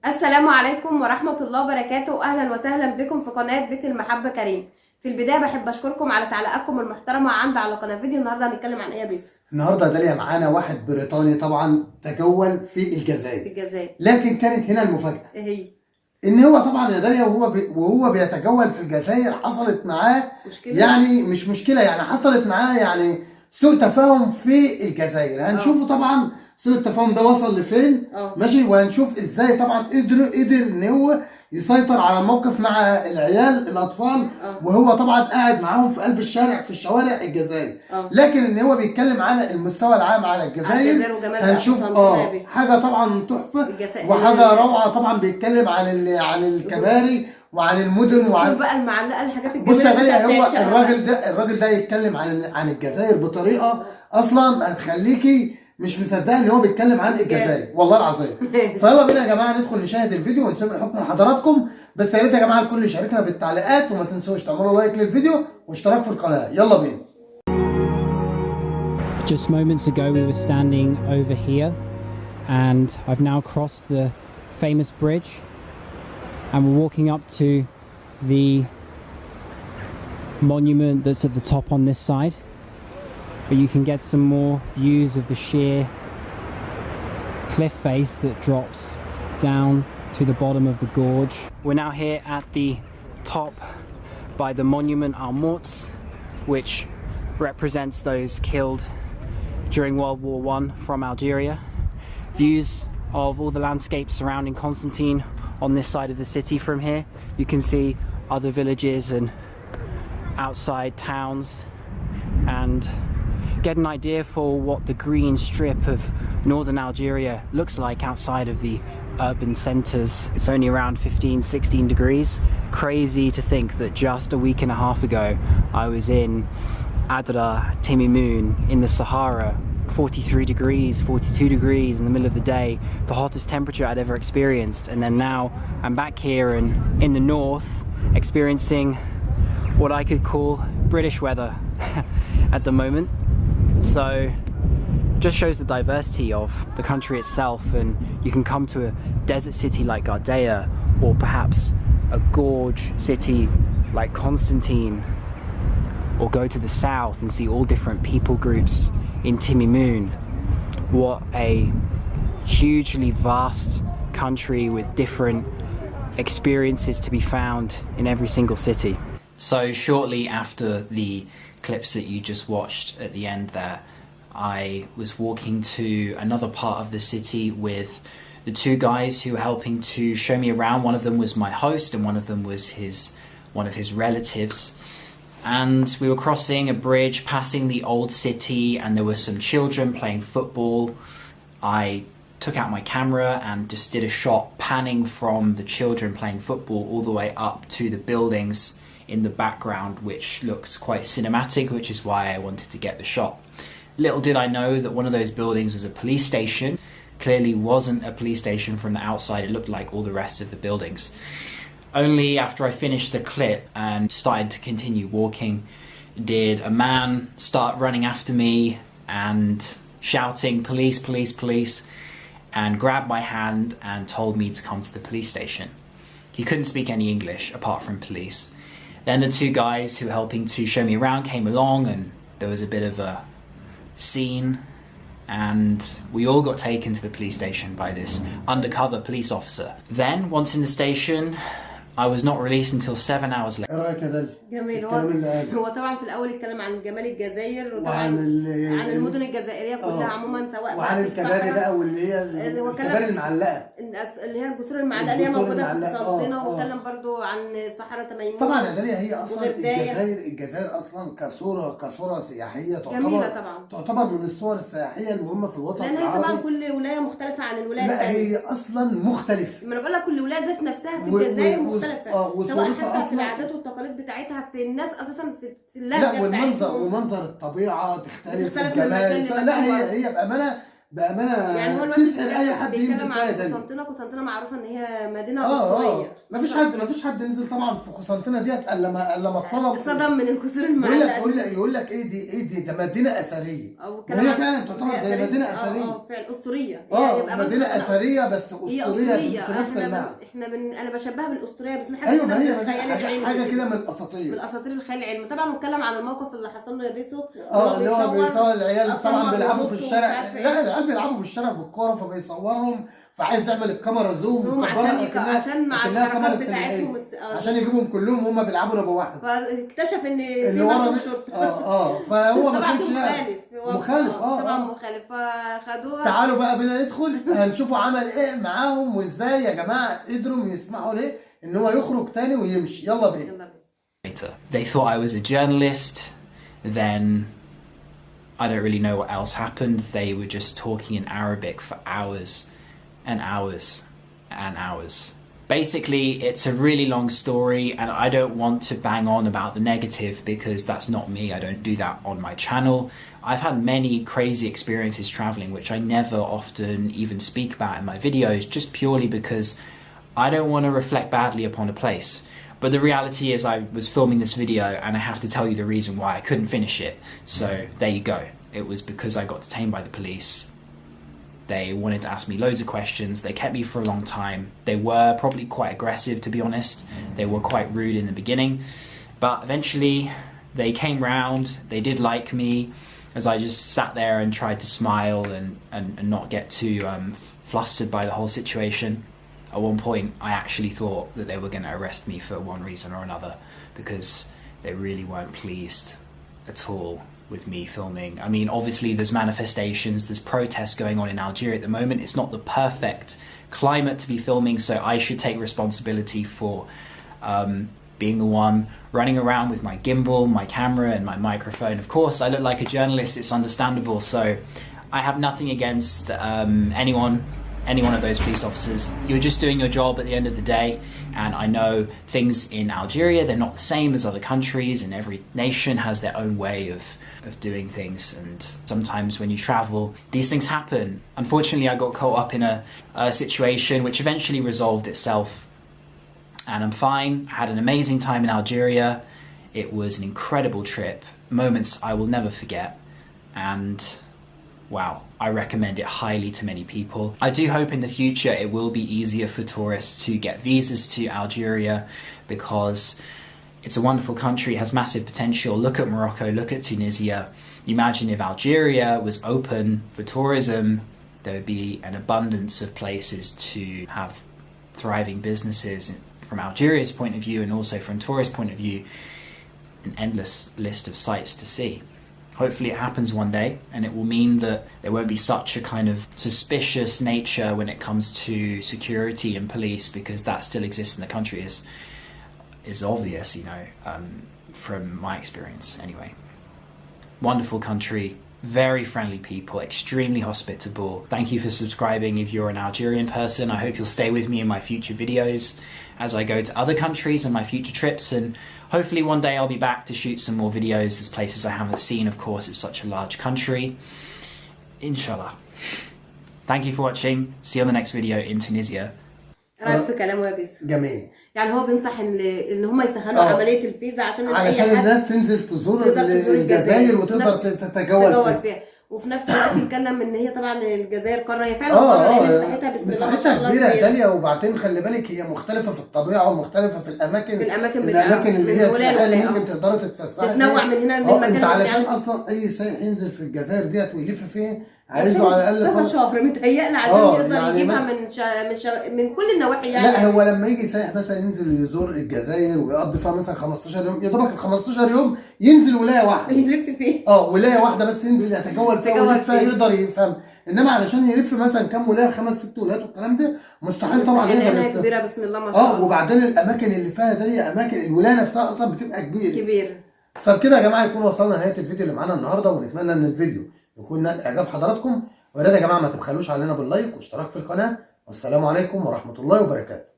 السلام عليكم ورحمة الله وبركاته. أهلا وسهلا بكم في قناة بيت المحبه كريم. في البداية بحب أشكركم على تعليقاتكم المحترمة على قناة فيديو. النهاردة هنتكلم عن إيه يا بيسو؟ النهارده داليا معانا واحد بريطاني طبعا تجول في الجزائر. لكن كانت هنا المفاجأة. إيه هي؟ ان هو طبعا يا داليا وهو بيتجول في الجزائر حصلت معاه مشكلة. يعني مش مشكلة، يعني حصلت معاه يعني سوء تفاهم في الجزائر. هنشوفه طبعا سوء التفاهم ده وصل لفين. ماشي، وهنشوف ازاي طبعا قدر ان هو يسيطر على الموقف مع العيال الاطفال. وهو طبعا قاعد معاهم في قلب الشارع في الشوارع الجزائر. لكن ان هو بيتكلم على المستوى العام على الجزائر. هنشوف حاجه طبعا تحفه وحاجه روعه. طبعا بيتكلم عن الكباري وعن المدن وعن بقى المعلقه الحاجات الجميله. بص يا غاليه، هو الراجل ده يتكلم عن الجزائر بطريقه اصلا هتخليكي مش مصدقه ان هو بيتكلم عن الجزائر والله العظيم. فيلا بينا يا جماعه ندخل نشاهد الفيديو ونسيب الحكم لحضراتكم. بس يا ريت يا جماعه الكل يشاركنا بالتعليقات، وما تنسوش تعملوا لايك للفيديو واشتراك في القناه. يلا بينا. Just moments ago we were standing over here and I've now crossed the famous bridge and we're walking up to the monument that's at the top on this side. But you can get some more views of the sheer cliff face that drops down to the bottom of the gorge. We're now here at the top by the monument aux Morts, which represents those killed during World War I from Algeria. Views of all the landscapes surrounding Constantine on this side of the city from here. You can see other villages and outside towns and get an idea for what the green strip of northern Algeria looks like outside of the urban centres. It's only around 15-16 degrees. Crazy to think that just a week and a half ago I was in Adra, Timimoun in the Sahara, 43 degrees, 42 degrees in the middle of the day, the hottest temperature I'd ever experienced. And then now I'm back here and in the north experiencing what I could call British weather at the moment. So just shows the diversity of the country itself, and you can come to a desert city like Gardea, or perhaps a gorge city like Constantine, or go to the south and see all different people groups in Timimoun. What a hugely vast country with different experiences to be found in every single city. So shortly after the clips that you just watched at the end there, I was walking to another part of the city with the two guys who were helping to show me around. One of them was my host and one of them was one of his relatives. And we were crossing a bridge, passing the old city, and there were some children playing football. I took out my camera and just did a shot panning from the children playing football all the way up to the buildings in the background, which looked quite cinematic, which is why I wanted to get the shot. Little did I know that one of those buildings was a police station. Clearly wasn't a police station from the outside. It looked like all the rest of the buildings. Only after I finished the clip and started to continue walking did a man start running after me and shouting police, police, police, and grabbed my hand and told me to come to the police station. He couldn't speak any English apart from police. Then the two guys who were helping to show me around came along and there was a bit of a scene and we all got taken to the police station by this undercover police officer. Then, once in the station, I was not released until 7 hours later. ايه رايك يا داليا؟ جميل. هو طبعا في الاول اتكلم عن جمال الجزائر وطبعا عن المدن الجزائريه كلها عموما، سواء وعن الكباري بقى واللي هي الكباري المعلقه اللي هي الجسور المعلقه اللي هي موجوده في قسنطينه. واتكلم برضو عن صحراء تميمون. طبعا يا داليا هي اصلا الجزائر اصلا كصوره سياحيه تعتبر من الصور السياحيه المهمه في الوطن العربي. لان هي طبعا كل ولايه مختلفه عن الولايه الثانيه. لا هي اصلا مختلفه. ما انا بقول لك كل ولايه ذات نفسها في الجزائر مختلفه. سواء حتى في العادات والتقاليد بتاعتها، في الناس اساسا في اللهجه بتاعتهم. ومنظر الطبيعه تختلف الجمال. لا هي بامانه بامانه يعني هو تسحر اي حد ينزل بيتكلم فيها عن داليا. قسنطينة معروفه ان هي مدينه اسطوريه. مفيش حد نزل طبعا في قسنطينة ديت الا ما اتصدم من الكسور المعلقه. المعلقه. يقول لك ايه دي ده مدينه اثريه. هي فعلا تعتبر زي مدينه اثريه. فعلا اسطوريه. يبقى مدينه اثريه بس اسطوريه في نفس المعنى. انا بشبهها بالاسطوريه بس حاجه كده من الخيال العلمي، حاجه كده من الاساطير، من اساطير الخيال العلمي. طبعا بنتكلم عن الموقف اللي حصل له يا بيسو، اللي هو بيصور العيال طبعا بيلعبوا في الشارع. لا العيال بيلعبوا في الشارع بالكوره فبيصورهم، فعايز يعمل الكاميرا زوم عشان مع الحركات بتاعتهم عشان يجيبهم كلهم وهم بيلعبوا نبو واحد. فاكتشف ان اللي ورا الشرطه فهو ما كانش مخالف. طبعا مخالف. فخدوها. تعالوا بقى بينا ندخل هنشوفوا عمل ايه معاهم وازاي يا جماعه قدروا يسمحوا ليه ان هو يخرج تاني ويمشي. يلا بينا. They thought I was a journalist. Then I don't really know what else happened. They were just talking in Arabic for hours and hours and hours. Basically, it's a really long story and I don't want to bang on about the negative because that's not me. I don't do that on my channel. I've had many crazy experiences traveling which I never often even speak about in my videos, just purely because I don't want to reflect badly upon a place. But the reality is I was filming this video and I have to tell you the reason why I couldn't finish it. So there you go. It was because I got detained by the police. They wanted to ask me loads of questions. They kept me for a long time. They were probably quite aggressive, to be honest. They were quite rude in the beginning. But eventually they came round. They did like me as I just sat there and tried to smile and not get too flustered by the whole situation. At one point, I actually thought that they were going to arrest me for one reason or another because they really weren't pleased at all with me filming. I mean, obviously there's manifestations, there's protests going on in Algeria at the moment. It's not the perfect climate to be filming, so I should take responsibility for being the one running around with my gimbal, my camera and my microphone. Of course, I look like a journalist, it's understandable, so I have nothing against any one of those police officers. You're just doing your job at the end of the day, and I know things in Algeria, they're not the same as other countries, and every nation has their own way of doing things, and sometimes when you travel these things happen. Unfortunately, I got caught up in a situation which eventually resolved itself and I'm fine. I had an amazing time in Algeria. It was an incredible trip, moments I will never forget, and wow, I recommend it highly to many people. I do hope in the future it will be easier for tourists to get visas to Algeria because it's a wonderful country, it has massive potential. Look at Morocco, look at Tunisia. Imagine if Algeria was open for tourism, there would be an abundance of places to have thriving businesses from Algeria's point of view and also from tourist point of view, an endless list of sights to see. Hopefully it happens one day and it will mean that there won't be such a kind of suspicious nature when it comes to security and police, because that still exists in the country is obvious, you know, from my experience anyway. Wonderful country, very friendly people, extremely hospitable. Thank you for subscribing if you're an Algerian person. I hope you'll stay with me in my future videos as I go to other countries and my future trips, and hopefully one day I'll be back to shoot some more videos. There's places I haven't seen, of course, it's such a large country. Inshallah. Thank you for watching. See you on the next video in Tunisia. رأيك في كلامه يا بيسو؟ جميل. يعني هو بينصح ان هم يسهلوا عمليه الفيزا عشان الناس تنزل تزور الجزائر وتقدر تتجول فيها. وفي نفس الوقت يتكلم ان هي طبعا الجزائر قاره، هي فعلا مساحتها بسم الله ما شاء الله كبيره داليا. وبعدين خلي بالك هي مختلفه في الطبيعه ومختلفه في الاماكن اللي هي الساحل اللي ممكن تقدري تتفسحي تتنوع من هنا للمكان. انت علشان اصلا اي سائح ينزل في الجزائر ديت ويلف فيها عايز له على الاقل كذا شهر متهيألي عشان يقدر يعني يجيبها من كل النواحي يعني. لا هو لما يجي سائح مثلا ينزل يزور الجزائر ويقضي فيها مثلا 15 يوم، يا دوبك ال 15 يوم ينزل ولايه واحده يلف فيها. ولايه واحده بس ينزل يتجول فيها يقدر يفهم. انما علشان يلف مثلا كام ولايه 5 6 ولايات والكلام ده مستحيل طبعا يقدر يلف. كبيره بسم الله ما شاء الله. وبعدين الاماكن اللي فيها دي اماكن الولايه نفسها اصلا بتبقى كبيره. فبكده يا جماعه يكون وصلنا لنهايه الفيديو اللي معانا النهارده، ونتمنى ان الفيديو يكون نال اعجاب حضراتكم. ويا ريت يا جماعه ما تبخلوش علينا باللايك واشتراك في القناه. والسلام عليكم ورحمه الله وبركاته.